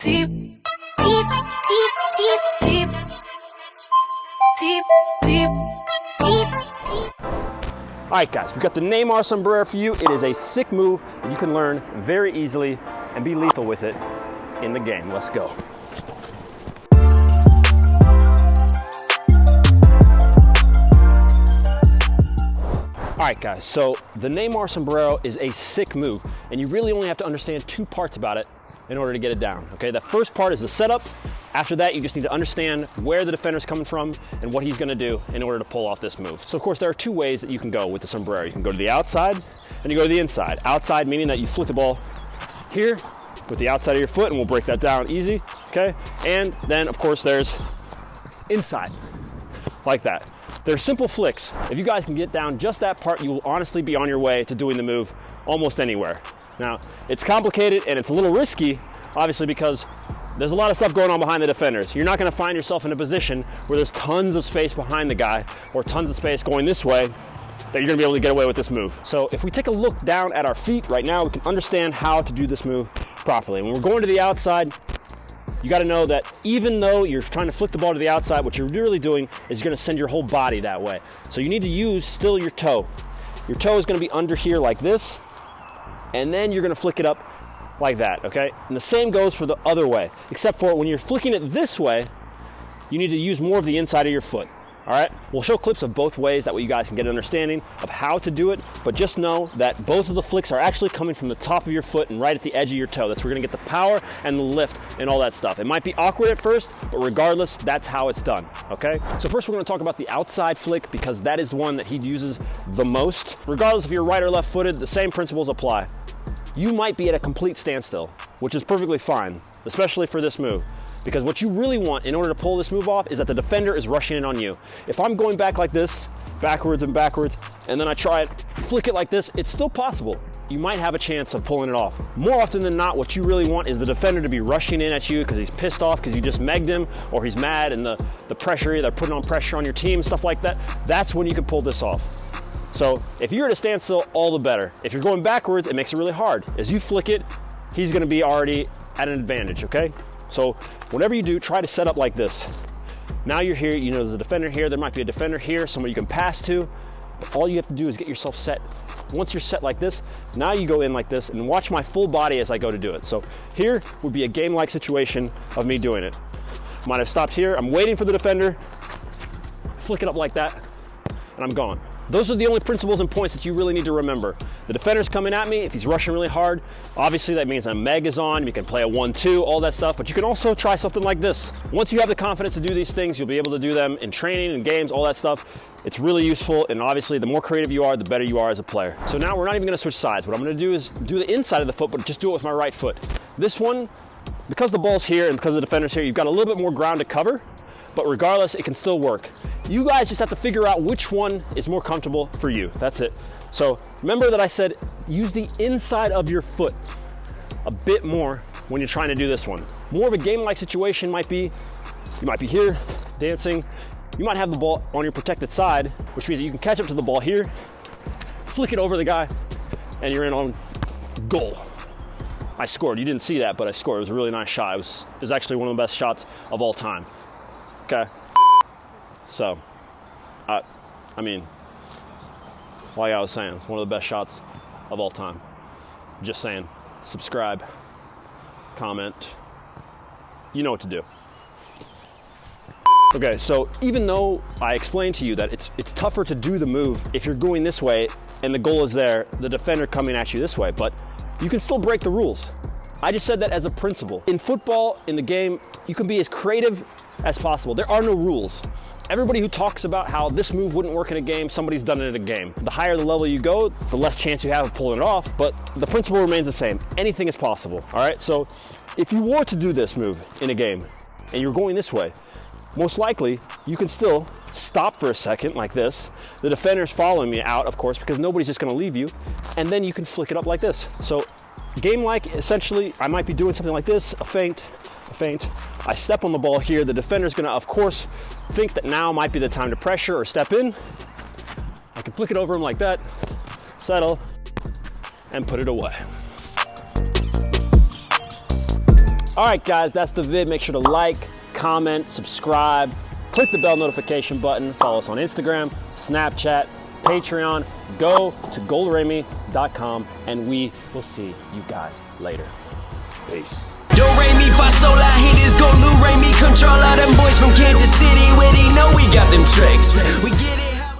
deep, deep, deep, deep, deep, deep, deep, deep, deep. All right, guys, we've got the Neymar sombrero for you. It is a sick move that you can learn very easily and be lethal with it in the game. Let's go. All right, guys, so the Neymar sombrero is a sick move, and you really only have to understand two parts about it in order to get it down, okay? The first part is the setup. After that, you just need to understand where the defender's coming from and what he's gonna do in order to pull off this move. So of course, there are two ways that you can go with the sombrero. You can go to the outside and you go to the inside. Outside meaning that you flick the ball here with the outside of your foot, and we'll break that down easy, okay? And then of course there's inside, like that. They're simple flicks. If you guys can get down just that part, you will honestly be on your way to doing the move almost anywhere. Now, it's complicated and it's a little risky, obviously, because there's a lot of stuff going on behind the defenders. You're not gonna find yourself in a position where there's tons of space behind the guy or tons of space going this way that you're gonna be able to get away with this move. So if we take a look down at our feet right now, we can understand how to do this move properly. When we're going to the outside, you gotta know that even though you're trying to flick the ball to the outside, what you're really doing is you're gonna send your whole body that way. So you need to use still your toe. Your toe is gonna be under here like this, and then you're gonna flick it up like that, okay? And the same goes for the other way, except for when you're flicking it this way, you need to use more of the inside of your foot, all right? We'll show clips of both ways, that way you guys can get an understanding of how to do it, but just know that both of the flicks are actually coming from the top of your foot and right at the edge of your toe. That's where you're gonna get the power and the lift and all that stuff. It might be awkward at first, but regardless, that's how it's done, okay? So first we're gonna talk about the outside flick, because that is one that he uses the most. Regardless if you're right or left footed, the same principles apply. You might be at a complete standstill, which is perfectly fine, especially for this move. Because what you really want in order to pull this move off is that the defender is rushing in on you. If I'm going back like this, backwards and backwards, and then I try it, flick it like this, it's still possible. You might have a chance of pulling it off. More often than not, what you really want is the defender to be rushing in at you because he's pissed off because you just megged him, or he's mad and the pressure, they're putting on pressure on your team, stuff like that. That's when you can pull this off. So if you're at a standstill, all the better. If you're going backwards, it makes it really hard. As you flick it, he's gonna be already at an advantage, okay? So whatever you do, try to set up like this. Now you're here, you know there's a defender here, there might be a defender here, someone you can pass to. But all you have to do is get yourself set. Once you're set like this, now you go in like this and watch my full body as I go to do it. So here would be a game-like situation of me doing it. Might have stopped here, I'm waiting for the defender, flick it up like that, and I'm gone. Those are the only principles and points that you really need to remember. The defender's coming at me, if he's rushing really hard, obviously that means a meg is on, you can play a 1-2, all that stuff, but you can also try something like this. Once you have the confidence to do these things, you'll be able to do them in training and games, all that stuff. It's really useful, and obviously the more creative you are, the better you are as a player. So now we're not even gonna switch sides. What I'm gonna do is do the inside of the foot, but just do it with my right foot. This one, because the ball's here and because the defender's here, you've got a little bit more ground to cover, but regardless, it can still work. You guys just have to figure out which one is more comfortable for you. That's it. So remember that I said use the inside of your foot a bit more when you're trying to do this one. More of a game-like situation might be, you might be here dancing, you might have the ball on your protected side, which means that you can catch up to the ball here, flick it over the guy, and you're in on goal. I scored. You didn't see that, but I scored. It was a really nice shot. It was actually one of the best shots of all time. Okay. So, I mean, like I was saying, it's one of the best shots of all time. Just saying, subscribe, comment, you know what to do. Okay, so even though I explained to you that it's tougher to do the move if you're going this way and the goal is there, the defender coming at you this way, but you can still break the rules. I just said that as a principle. In football, in the game, you can be as creative as possible. There are no rules. Everybody who talks about how this move wouldn't work in a game, somebody's done it in a game. The higher the level you go, the less chance you have of pulling it off, but the principle remains the same. Anything is possible, all right? So if you were to do this move in a game and you're going this way, most likely you can still stop for a second like this. The defender's following me out, of course, because nobody's just gonna leave you, and then you can flick it up like this. So game-like, essentially, I might be doing something like this, a feint. I step on the ball here. The defender's gonna, of course, think that now might be the time to pressure or step in. I can flick it over him like that, settle, and put it away. All right, guys, that's the vid. Make sure to like, comment, subscribe, click the bell notification button, follow us on Instagram, Snapchat, Patreon, go to GOLUREMI.com, and we will see you guys later. Peace. Do re mi fa sol la hit it.